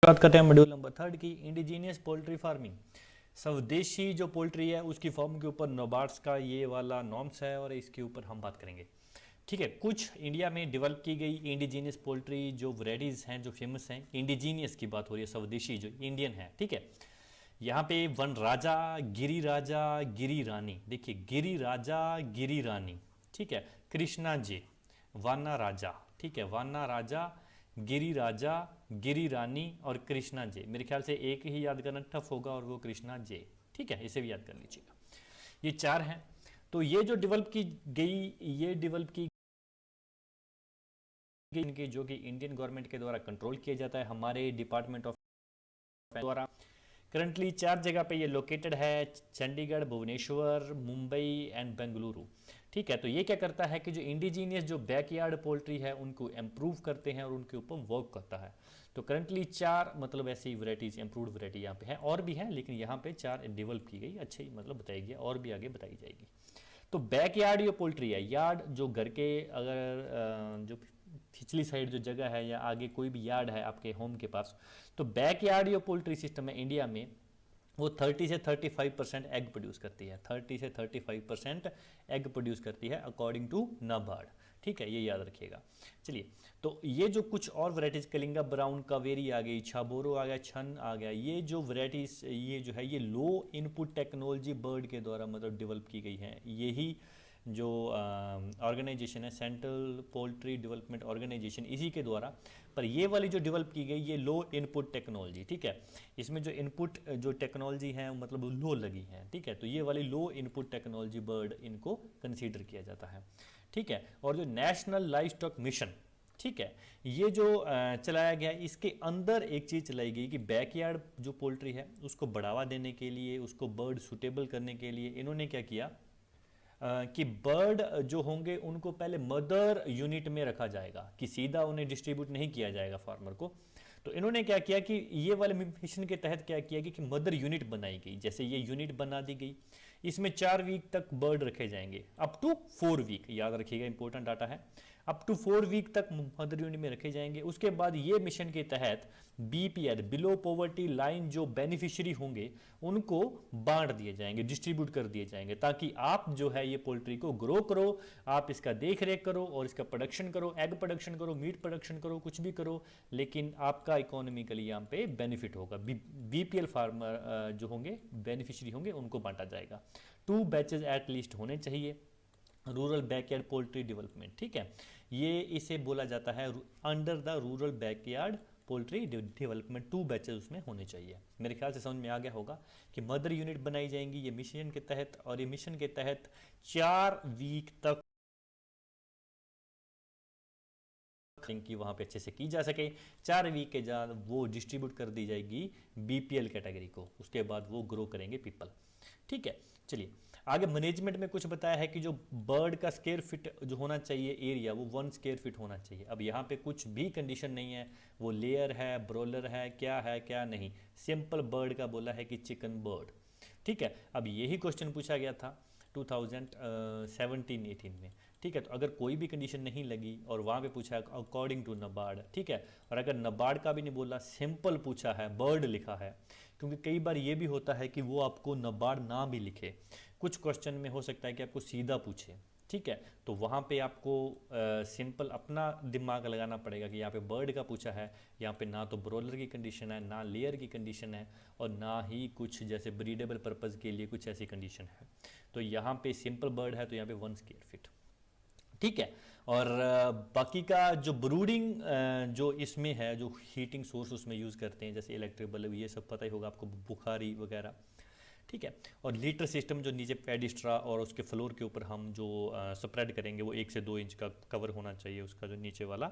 बात करते हैं मॉड्यूल नंबर 3 की इंडिजीनियस पोल्ट्री फार्मिंग। स्वदेशी जो पोल्ट्री है उसकी फॉर्म के ऊपर नबार्ड्स का ये वाला नॉर्म्स है और इसके ऊपर हम बात करेंगे। ठीक है, कुछ इंडिया में डेवलप की गई इंडिजीनियस पोल्ट्री जो वैरायटीज़ हैं जो फेमस हैं। इंडिजीनियस की बात हो रही है, स्वदेशी जो इंडियन है। ठीक है, यहाँ पे वन राजा, गिरी रानी, देखिए गिरी राजा, गिरी रानी, ठीक है, कृष्णा जे, वाना राजा, ठीक है, वाना राजा, गिरी राजा, गिरी रानी और कृष्णा जे। मेरे ख्याल से एक ही याद करना टफ होगा और वो कृष्णा जे। ठीक है, इसे भी याद कर लीजिएगा। ये चार हैं। तो ये जो डेवलप की गई, ये डेवलप की गई जो कि इंडियन गवर्नमेंट के द्वारा कंट्रोल किया जाता है, हमारे डिपार्टमेंट ऑफ द्वारा। करंटली 4 जगह पे ये लोकेटेड है, चंडीगढ़, भुवनेश्वर, मुंबई एंड बेंगलुरु। ठीक है, तो ये क्या करता है कि जो इंडिजीनियस जो बैकयार्ड पोल्ट्री है उनको इम्प्रूव करते हैं और उनके ऊपर वर्क करता है। तो करंटली 4 मतलब ऐसी वैरायटीज, इम्प्रूव्ड वैरायटी यहाँ पे है, और भी हैं लेकिन यहाँ पे 4 डेवलप की गई, अच्छी मतलब बताई गई, और भी आगे बताई जाएगी। तो बैकयार्ड ये पोल्ट्री है, यार्ड जो घर के अगर जो पिछली साइड जो जगह है या आगे कोई भी यार्ड है आपके होम के पास, तो बैकयार्ड ये पोल्ट्री सिस्टम है इंडिया में, वो 30 से 35% एग प्रोड्यूस करती है। 30 से 35% एग प्रोड्यूस करती है अकॉर्डिंग टू नाबार्ड। ठीक है, ये याद रखिएगा। चलिए, तो ये जो कुछ और वैरायटीज, कलिंगा ब्राउन, कावेरी आ गई, छाबोरो आ गया, छन आ गया, ये जो वैरायटीज ये जो है ये लो इनपुट टेक्नोलॉजी बर्ड के द्वारा मतलब डेवलप की गई है। यही जो ऑर्गेनाइजेशन है, सेंट्रल पोल्ट्री डेवलपमेंट ऑर्गेनाइजेशन, इसी के द्वारा। पर ये वाली जो डेवलप की गई ये लो इनपुट टेक्नोलॉजी, ठीक है, इसमें जो इनपुट जो टेक्नोलॉजी है मतलब लो लगी है। ठीक है, तो ये वाली लो इनपुट टेक्नोलॉजी बर्ड इनको कंसीडर किया जाता है। ठीक है, और जो नेशनल लाइव स्टॉक मिशन, ठीक है, ये जो चलाया गया, इसके अंदर एक चीज़ चलाई गई कि बैकयार्ड जो पोल्ट्री है उसको बढ़ावा देने के लिए, उसको बर्ड सुटेबल करने के लिए इन्होंने क्या किया कि बर्ड जो होंगे उनको पहले मदर यूनिट में रखा जाएगा, कि सीधा उन्हें डिस्ट्रीब्यूट नहीं किया जाएगा फार्मर को। तो इन्होंने क्या किया कि ये वाले मिशन के तहत क्या किया कि मदर यूनिट बनाई गई। जैसे ये यूनिट बना दी गई, इसमें 4 वीक तक बर्ड रखे जाएंगे, अप टू 4 वीक, याद रखिएगा, इंपॉर्टेंट डाटा है। अप टू 4 वीक तक मदर यूनिट में रखे जाएंगे। उसके बाद ये मिशन के तहत बीपीएल, बिलो पॉवर्टी लाइन, जो बेनिफिशियरी होंगे उनको बांट दिए जाएंगे, डिस्ट्रीब्यूट कर दिए जाएंगे, ताकि आप जो है ये पोल्ट्री को ग्रो करो, आप इसका देख रेख करो और इसका प्रोडक्शन करो, एग प्रोडक्शन करो, मीट प्रोडक्शन करो, कुछ भी करो, लेकिन आपका इकोनॉमिकली यहाँ पे बेनिफिट होगा। बीपीएल फार्मर जो होंगे, बेनिफिशियरी होंगे, उनको बांटा जाएगा। 2 बैचेज एट लीस्ट होने चाहिए। रूरल बैकयार्ड पोल्ट्री डेवलपमेंट, ठीक है, ये इसे बोला जाता है under the rural backyard poultry development. 2 batches उसमें होने चाहिए। मेरे ख्याल से समझ में आ गया होगा कि मदर यूनिट बनाई जाएंगी ये मिशन के तहत, और ये मिशन के तहत 4 वीक तक की वहां पे अच्छे से की जा सके। 4 वीक के बाद वो डिस्ट्रीब्यूट कर दी जाएगी बीपीएल कैटेगरी को, उसके बाद वो ग्रो करेंगे पीपल। ठीक है, चलिए आगे मैनेजमेंट में कुछ बताया है कि जो बर्ड का स्क्वायर फीट जो होना चाहिए एरिया, वो 1 स्क्वायर फीट होना चाहिए। अब यहाँ पे कुछ भी कंडीशन नहीं है, वो लेयर है, ब्रोलर है क्या नहीं, सिंपल बर्ड का बोला है कि चिकन बर्ड। ठीक है, अब यही क्वेश्चन पूछा गया था 2017-18 में। ठीक है, तो अगर कोई भी कंडीशन नहीं लगी और वहाँ पे पूछा है अकॉर्डिंग टू नबार्ड, ठीक है, और अगर नबार्ड का भी नहीं बोला, सिंपल पूछा है, बर्ड लिखा है, क्योंकि कई बार ये भी होता है कि वो आपको नबार्ड ना भी लिखे, कुछ क्वेश्चन में हो सकता है कि आपको सीधा पूछे। ठीक है, तो वहाँ पे आपको सिंपल अपना दिमाग लगाना पड़ेगा कि यहाँ पे बर्ड का पूछा है, यहाँ पे ना तो ब्रोलर की कंडीशन है, ना लेयर की कंडीशन है, और ना ही कुछ जैसे ब्रीडेबल पर्पज़ के लिए कुछ ऐसी कंडीशन है। तो यहाँ पे सिंपल बर्ड है तो यहाँ पे 1 स्क्वायर फीट। ठीक है, और बाकी का जो ब्रूडिंग जो इसमें है, जो हीटिंग सोर्स उसमें यूज़ करते हैं जैसे इलेक्ट्रिक बल्ब, ये सब पता ही होगा आपको, बुखारी वगैरह। ठीक है, और लीटर सिस्टम जो नीचे पेडिस्ट्रा और उसके फ्लोर के ऊपर हम जो स्प्रेड करेंगे वो 1 से 2 इंच का कवर होना चाहिए, उसका जो नीचे वाला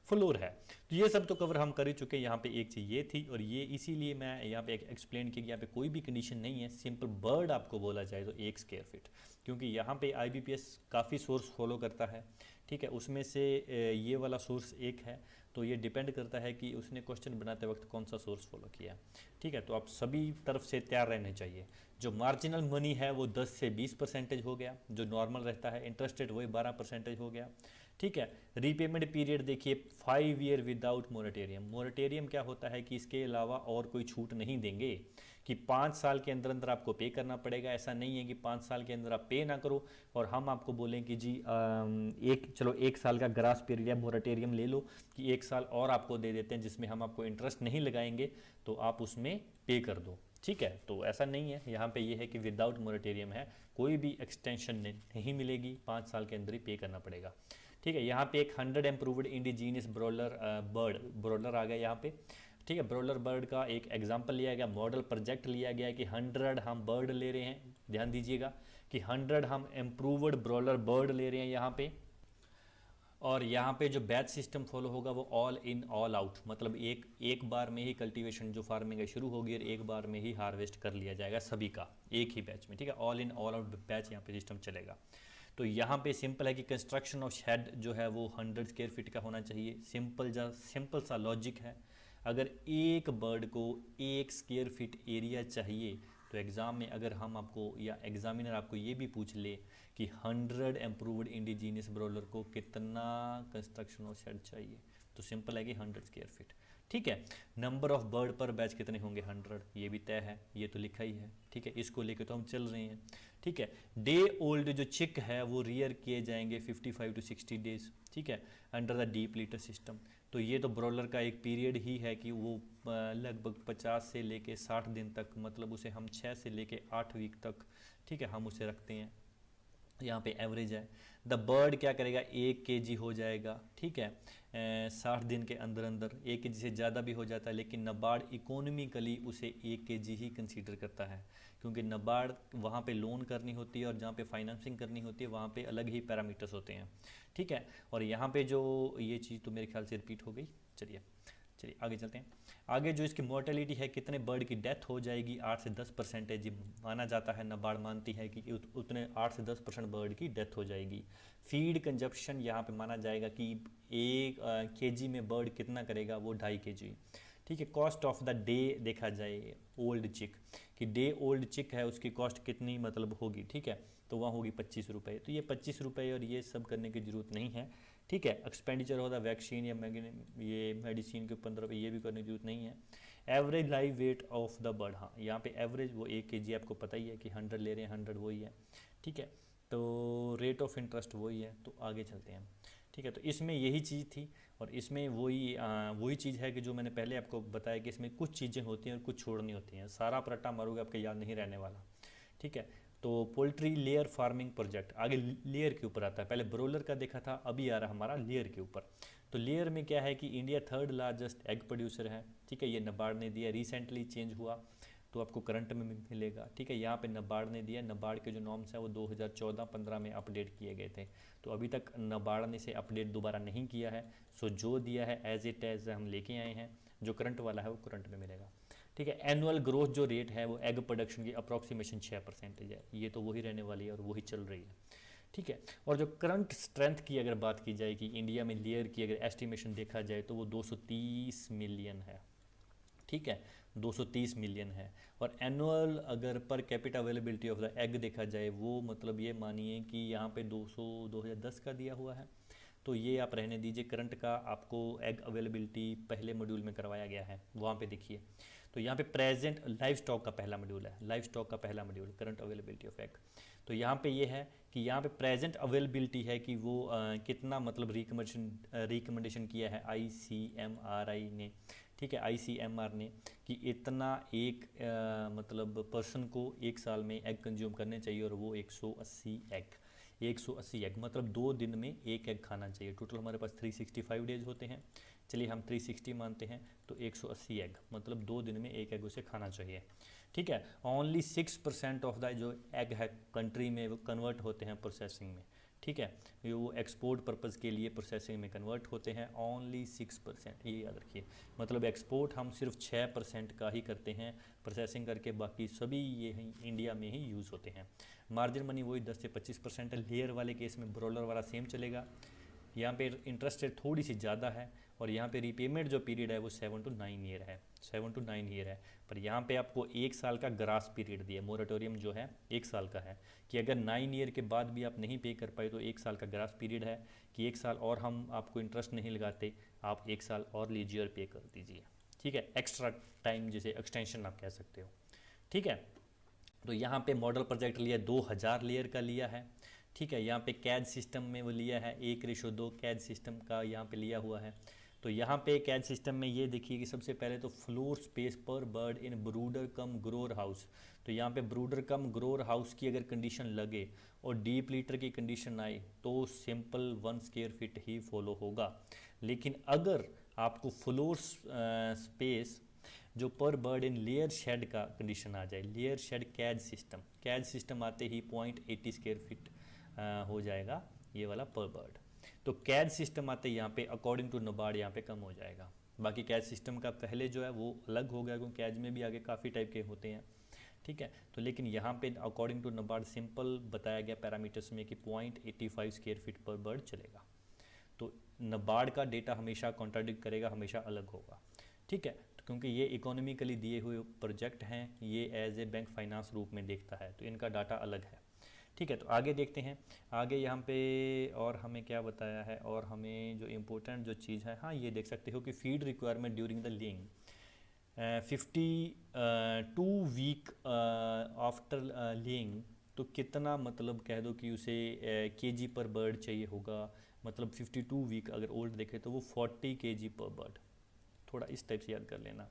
फ्लोर है। तो ये सब तो कवर हम कर ही चुके हैं। यहाँ पे एक चीज़ ये थी, और ये इसीलिए मैं यहाँ पे एक्सप्लेन किया कि यहाँ पे कोई भी कंडीशन नहीं है, सिंपल बर्ड आपको बोला जाए तो 1 स्क्वायर फीट, क्योंकि यहाँ पे IBPS काफ़ी सोर्स फॉलो करता है। ठीक है, उसमें से ये वाला सोर्स एक है, तो ये डिपेंड करता है कि उसने क्वेश्चन बनाते वक्त कौन सा सोर्स फॉलो किया। ठीक है, तो आप सभी तरफ से तैयार रहने चाहिए। जो मार्जिनल मनी है वो 10 से 20% हो गया, जो नॉर्मल रहता है। इंटरेस्ट रेट वही 12% हो गया। ठीक है। रीपेमेंट पीरियड देखिए 5 ईयर विदाउट मोरेटेरियम। मोरेटेरियम क्या होता है कि इसके अलावा और कोई छूट नहीं देंगे, कि 5 साल के अंदर अंदर आपको पे करना पड़ेगा। ऐसा नहीं है कि 5 साल के अंदर आप पे ना करो और हम आपको बोलें कि जी चलो 1 साल का ग्रास पीरियड या मोरेटेरियम ले लो, कि 1 साल और आपको दे देते हैं जिसमें हम आपको इंटरेस्ट नहीं लगाएंगे, तो आप उसमें पे कर दो। ठीक है, तो ऐसा नहीं है, यहाँ पे ये है कि विदाउट मोरेटेरियम है, कोई भी एक्सटेंशन नहीं मिलेगी, 5 साल के अंदर ही पे करना पड़ेगा। ठीक है, यहाँ पे एक 100 इम्प्रूवड इंडिजीनियस ब्रॉयलर आ गया यहाँ पे। ठीक है, ब्रॉयलर बर्ड का एक एग्जांपल लिया गया, मॉडल प्रोजेक्ट लिया गया कि 100 हम बर्ड ले रहे हैं, ध्यान दीजिएगा कि 100 हम इम्प्रूवड ब्रॉयलर बर्ड ले रहे हैं यहाँ पे। और यहाँ पे जो बैच सिस्टम फॉलो होगा वो ऑल इन ऑल आउट, मतलब एक बार में ही कल्टीवेशन जो फार्मिंग है शुरू होगी और एक बार में ही हार्वेस्ट कर लिया जाएगा सभी का एक ही बैच में। ठीक है, all in all out batch यहाँ पे सिस्टम चलेगा। तो यहाँ पे सिंपल है कि कंस्ट्रक्शन ऑफ शेड जो है वो 100 स्क्वायर फीट का होना चाहिए। सिंपल सा लॉजिक है, अगर एक बर्ड को 1 स्क्वायर फीट एरिया चाहिए तो एग्ज़ाम में अगर हम आपको या एग्जामिनर आपको ये भी पूछ ले कि 100 इम्प्रूवड इंडिजीनियस ब्रॉयलर को कितना कंस्ट्रक्शन ऑफ शेड चाहिए, तो सिंपल है कि 100 स्क्वायर फीट। ठीक है, नंबर ऑफ बर्ड पर बैच कितने होंगे 100, ये भी तय है, ये तो लिखा ही है। ठीक है, इसको लेकर तो हम चल रहे हैं। ठीक है, डे ओल्ड जो चिक है वो रियर किए जाएंगे 55 to 60 डेज। ठीक है, under the deep litre system. तो ये तो ब्रॉयलर का एक पीरियड ही है कि वो लगभग 50 से लेके 60 दिन तक, मतलब उसे हम 6 से लेके 8 वीक तक, ठीक है, हम उसे रखते हैं। यहाँ पे एवरेज है। द बर्ड क्या करेगा 1 kg हो जाएगा। ठीक है, 60 दिन के अंदर अंदर 1 kg से ज़्यादा भी हो जाता है, लेकिन नबार्ड इकोनॉमिकली उसे 1 kg ही कंसीडर करता है, क्योंकि नबार्ड वहाँ पे लोन करनी होती है और जहाँ पे फाइनेंसिंग करनी होती है वहाँ पे अलग ही पैरामीटर्स होते हैं। ठीक है, और यहाँ पे जो ये चीज़ तो मेरे ख्याल से रिपीट हो गई। चलिए आगे चलते हैं। आगे जो इसकी मोर्टेलिटी है, कितने बर्ड की डेथ हो जाएगी, 8 से 10% माना जाता है, नबार्ड मानती है कि उतने 8 से 10% बर्ड की डेथ हो जाएगी। फीड कंजप्शन यहाँ पे माना जाएगा कि 1 kg में बर्ड कितना करेगा, वो 2.5 kg। ठीक है, कॉस्ट ऑफ द डे देखा जाए ओल्ड चिक, कि डे ओल्ड चिक है उसकी कॉस्ट कितनी मतलब होगी। ठीक है, तो वहाँ होगी 25 रुपये। तो ये 25 रुपये और ये सब करने की ज़रूरत नहीं है। ठीक है, एक्सपेंडिचर होता है वैक्सीन या ये मेडिसिन के 15 रुपये, ये भी करने की जरूरत नहीं है। Average live weight of the bird, हाँ यहाँ पे एवरेज वो 1 kg आपको पता ही है कि 100 ले रहे हैं, 100 वही है। ठीक है, तो रेट ऑफ इंटरेस्ट वही है। तो आगे चलते हैं। ठीक है, तो इसमें यही चीज़ थी और इसमें वही चीज़ है कि जो मैंने पहले आपको बताया कि इसमें कुछ चीज़ें होती हैं और कुछ छोड़नी होती हैं। सारा पराठा मारोगे आपके याद नहीं रहने वाला। ठीक है, तो पोल्ट्री लेयर फार्मिंग प्रोजेक्ट आगे लेयर के ऊपर आता है। पहले ब्रोलर का देखा था, अभी आ रहा हमारा लेयर के ऊपर। तो लेयर में क्या है कि India 3rd largest egg producer है। ठीक है, ये नबार्ड ने दिया, रिसेंटली चेंज हुआ तो आपको करंट में मिलेगा। ठीक है, यहाँ पे नबार्ड ने दिया, नबार्ड के जो नॉर्म्स हैं वो 2014-15 में अपडेट किए गए थे, तो अभी तक नबार्ड ने इसे अपडेट दोबारा नहीं किया है। सो जो दिया है एज इट एज हम लेके आए हैं, जो करंट वाला है वो करंट में मिलेगा। ठीक है, एनुअल ग्रोथ जो रेट है वो एग प्रोडक्शन की अप्रॉक्सीमेशन 6% है, ये तो वही रहने वाली है और वही चल रही है। ठीक है, और जो करंट स्ट्रेंथ की अगर बात की जाए कि इंडिया में लेयर की अगर एस्टिमेशन देखा जाए तो वो 230 मिलियन है। ठीक है, 230 मिलियन है। और एनुअल अगर per capita availability of the egg देखा जाए वो मतलब ये मानिए कि यहाँ पे 2010 का दिया हुआ है, तो ये आप रहने दीजिए। करंट का आपको एग अवेलेबिलिटी पहले मॉड्यूल में करवाया गया है, वहाँ पे देखिए। तो यहाँ पे प्रेजेंट लाइव स्टॉक का पहला मॉड्यूल है, लाइव स्टॉक का पहला module current availability of egg. तो यहाँ पे ये है कि यहाँ पे प्रेजेंट अवेलेबिलिटी है कि वो कितना मतलब रिकमेंडेशन किया है ICMRI ने। ठीक है, ICMR ने कि इतना एक मतलब पर्सन को 1 साल में एग कंज्यूम करने चाहिए और वो 180 एग। 180 एग मतलब 2 दिन में 1 एग खाना चाहिए। टोटल हमारे पास 365 डेज होते हैं, चलिए हम 360 मानते हैं, तो 180 एग मतलब 2 दिन में 1 एग उसे खाना चाहिए। ठीक है, ओनली 6% ऑफ द जो एग है कंट्री में वो कन्वर्ट होते हैं प्रोसेसिंग में। ठीक है, ये वो एक्सपोर्ट पर्पज़ के लिए प्रोसेसिंग में कन्वर्ट होते हैं, ओनली 6%, ये याद रखिए। मतलब एक्सपोर्ट हम सिर्फ 6% का ही करते हैं प्रोसेसिंग करके, बाकी सभी ये इंडिया में ही यूज़ होते हैं। मार्जिन मनी वही 10 से 25% है। लेयर वाले केस में ब्रॉयलर वाला सेम चलेगा, यहाँ पे इंटरेस्ट रेट थोड़ी सी ज़्यादा है, और यहाँ पे रीपेमेंट जो पीरियड है वो 7 to 9 ईयर है, 7 to 9 ईयर है। पर यहाँ पे आपको 1 साल का ग्रास पीरियड दिया, मोरेटोरियम जो है 1 साल का है, कि अगर 9 ईयर के बाद भी आप नहीं पे कर पाए तो 1 साल का ग्रास पीरियड है, कि 1 साल और हम आपको इंटरेस्ट नहीं लगाते, आप 1 साल और लीजिए और पे कर दीजिए। ठीक है, एक्स्ट्रा टाइम जिसे एक्सटेंशन आप कह सकते हो। ठीक है, तो यहाँ पे मॉडल प्रोजेक्ट लिया 2000 लेयर का लिया है। ठीक है, यहाँ पे कैद सिस्टम में वो लिया है 1:2 कैद सिस्टम का यहाँ पे लिया हुआ है। तो यहाँ पे कैद सिस्टम में ये देखिए कि सबसे पहले तो फ्लोर स्पेस पर bird in ब्रूडर come grower house. तो यहाँ पे ब्रूडर कम ग्रोअर हाउस की अगर कंडीशन लगे और डीप लीटर की कंडीशन आए तो सिंपल 1 स्क्वायर फीट ही फॉलो होगा। लेकिन अगर आपको फ्लोर स्पेस जो पर बर्ड इन लेयर शेड का कंडीशन आ जाए, लेयर शेड कैद सिस्टम आते ही 0.80 स्क्वायर फीट हो जाएगा ये वाला पर बर्ड। तो कैद सिस्टम आते ही यहाँ पे अकॉर्डिंग टू नबार्ड यहाँ पे कम हो जाएगा। बाकी कैद सिस्टम का पहले जो है वो अलग हो गया, क्योंकि कैद में भी आगे काफ़ी टाइप के होते हैं। ठीक है, तो लेकिन यहाँ पे अकॉर्डिंग टू नबार्ड सिंपल बताया गया पैरामीटर्स में कि 0.85 स्क्वायर फीट पर बर्ड चलेगा। तो नबार्ड का डेटा हमेशा कॉन्ट्राडिक्ट करेगा, हमेशा अलग होगा। ठीक है, तो क्योंकि ये इकोनॉमिकली दिए हुए प्रोजेक्ट हैं, ये एज ए बैंक फाइनेंस रूप में देखता है, तो इनका डाटा अलग है। ठीक है, तो आगे देखते हैं। आगे यहाँ पे और हमें क्या बताया है, और हमें जो इम्पोर्टेंट जो चीज़ है, हाँ ये देख सकते हो कि feed requirement during the laying 52 week after laying. तो कितना मतलब कह दो कि उसे केजी पर बर्ड चाहिए होगा, मतलब 52 वीक अगर ओल्ड देखे तो वो 40 केजी पर बर्ड, थोड़ा इस टाइप से याद कर लेना।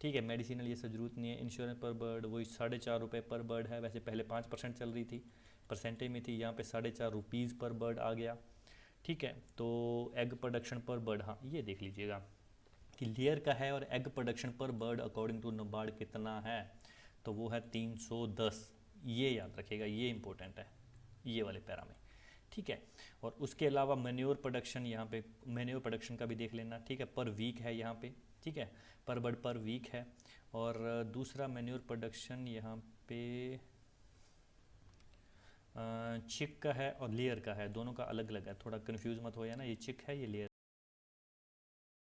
ठीक है, मेडिसिनल ये सब जरूरत नहीं है। इंश्योरेंस पर बर्ड वही 4.5 रुपये पर बर्ड है, वैसे पहले 5% चल रही थी, परसेंटेज में थी, यहाँ पे 4.5 रुपीज़ पर बर्ड आ गया। ठीक है, तो एग प्रोडक्शन पर बर्ड, हाँ ये देख लीजिएगा कि लेयर का है, और एग प्रोडक्शन पर बर्ड अकॉर्डिंग टू नबार्ड कितना है, तो वो है 310। ये याद रखिएगा, ये इंपॉर्टेंट है ये वाले पैरा में। ठीक है, और उसके अलावा मैन्योर प्रोडक्शन, यहाँ पे मैन्योर प्रोडक्शन का भी देख लेना। ठीक है, पर वीक है यहाँ पे। ठीक है, पर बर्ड पर वीक है। और दूसरा मैन्योर प्रोडक्शन यहाँ पे चिक का है और लेयर का है, दोनों का अलग अलग है, थोड़ा कंफ्यूज मत हो, या ना, ये चिक है ये लेयर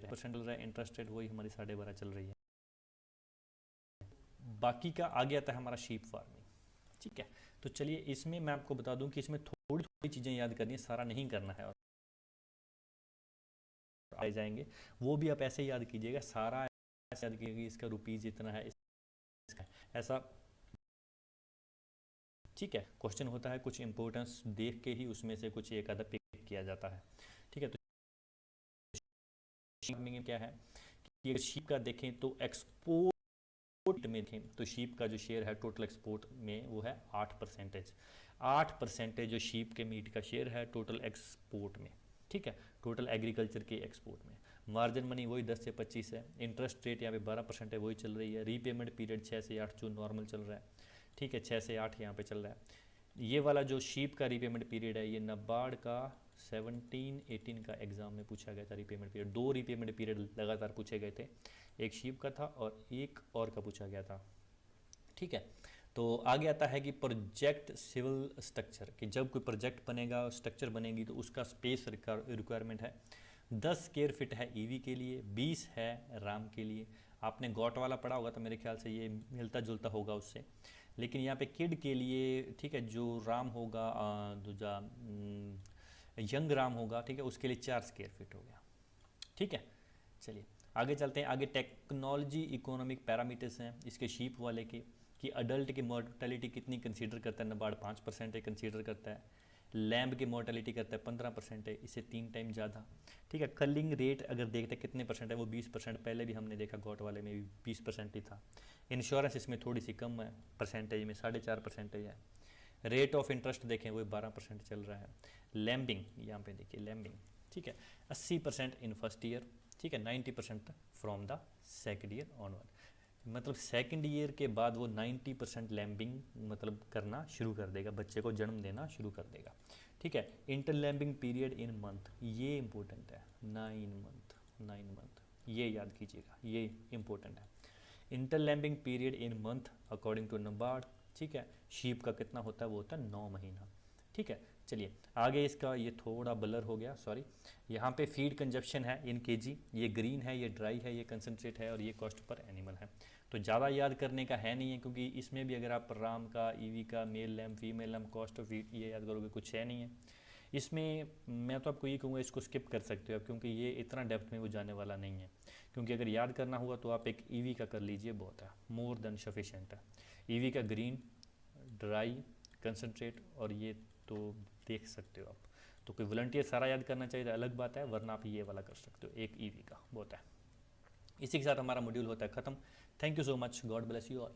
परसेंट चल रहा है। इंटरेस्ट रेट वही हमारी 12.5 चल रही है। बाकी का आगे आता है हमारा शीप फार्मिंग। ठीक है, तो चलिए इसमें मैं आपको बता दूं कि इसमें थोड़ी थोड़ी चीज़ें याद करनी है, सारा नहीं करना है, और आ जाएंगे वो भी आप ऐसे ही याद कीजिएगा, सारा ऐसे याद कीजिएगा, इसका रुपीज़ इतना है, इसका ऐसा। ठीक है, क्वेश्चन होता है कुछ इंपॉर्टेंस देख के ही उसमें से कुछ एक आधा पिक किया जाता है। ठीक है, तो शीप में क्या है कि अगर शीप का देखें तो एक्सपोर्ट में देखें तो शीप का जो शेयर है टोटल एक्सपोर्ट में वो है 8%। 8% जो शीप के मीट का शेयर है टोटल एक्सपोर्ट में। ठीक है, टोटल एग्रीकल्चर के एक्सपोर्ट में। मार्जिन मनी वही 10 से 25 है। इंटरेस्ट रेट यहाँ पे 12% है, वही चल रही है। रीपेमेंट पीरियड 6 से 8 जो नॉर्मल चल रहा है। ठीक है, 6 से 8 यहाँ पे चल रहा है। ये वाला जो शीप का रीपेमेंट पीरियड है, ये नबार्ड का 17-18 का एग्जाम में पूछा गया था रीपेमेंट पीरियड। 2 रीपेमेंट पीरियड लगातार पूछे गए थे, एक शीप का था और एक और का पूछा गया था। ठीक है, तो आगे आता है कि प्रोजेक्ट सिविल स्ट्रक्चर, कि जब कोई प्रोजेक्ट बनेगा, स्ट्रक्चर बनेगी, तो उसका स्पेस रिक्वायरमेंट है 10 स्क्वायर फीट है ईवी के लिए, 20 है राम के लिए। आपने गॉट वाला पढ़ा होगा तो मेरे ख्याल से ये मिलता जुलता होगा उससे। लेकिन यहाँ पे किड के लिए, ठीक है, जो राम होगा दूजा यंग राम होगा, ठीक है, उसके लिए 4 स्क्वायर फीट हो गया। ठीक है, चलिए आगे चलते हैं। आगे टेक्नोलॉजी इकोनॉमिक पैरामीटर्स हैं इसके शीप वाले के, कि अडल्ट की मोर्टेलिटी कितनी कंसीडर करता है नबार्ड, 5% कंसीडर करता है। लैम्ब की मोर्टेलिटी करता है 15% है, इससे 3 टाइम ज़्यादा। ठीक है, कलिंग रेट अगर देखते हैं कितने परसेंट है, वो 20%, पहले भी हमने देखा गॉट वाले में भी 20% ही था। इंश्योरेंस इसमें थोड़ी सी कम है, परसेंटेज में 4.5% है। रेट ऑफ इंटरेस्ट देखें वो 12% चल रहा है। लैम्बिंग यहाँ पे देखिए, लैम्बिंग, ठीक है, 80% इन फर्स्ट ईयर, ठीक है, 90% from the second year onward. मतलब सेकेंड ईयर के बाद वो 90% लैम्बिंग मतलब करना शुरू कर देगा, बच्चे को जन्म देना शुरू कर देगा। ठीक है, inter lambing period in month, ये इंपॉर्टेंट है, 9 मंथ, ये याद कीजिएगा, ये इंपॉर्टेंट है। Inter lambing period in month according to NABARD. ठीक है, शीप का कितना होता है, वो होता है 9 महीना। ठीक है, चलिए आगे इसका ये थोड़ा ब्लर हो गया, सॉरी। यहाँ पे फीड कंजप्शन है इन केजी, ये ग्रीन है, ये ड्राई है, ये कंसनट्रेट है और ये कॉस्ट पर एनिमल है। तो ज़्यादा याद करने का है नहीं है, क्योंकि इसमें भी अगर आप राम का, ईवी का, male lamb, female lamb, cost of feed ये याद करोगे कुछ है नहीं है इसमें। मैं तो आपको ये कहूँगा इसको स्किप कर सकते हो आप, क्योंकि ये इतना डेप्थ में वो जाने वाला नहीं है। क्योंकि अगर याद करना हुआ तो आप एक ईवी का कर लीजिए, बहुत है, मोर देन सफिशेंट है। ईवी का ग्रीन, ड्राई, कंसनट्रेट और ये तो देख सकते हो आप। तो कोई वॉलंटियर सारा याद करना चाहिए अलग बात है, वरना आप ये वाला कर सकते हो, एक ईवी का बहुत है। इसी के साथ हमारा मॉड्यूल होता है ख़त्म। Thank you so much, God bless you all.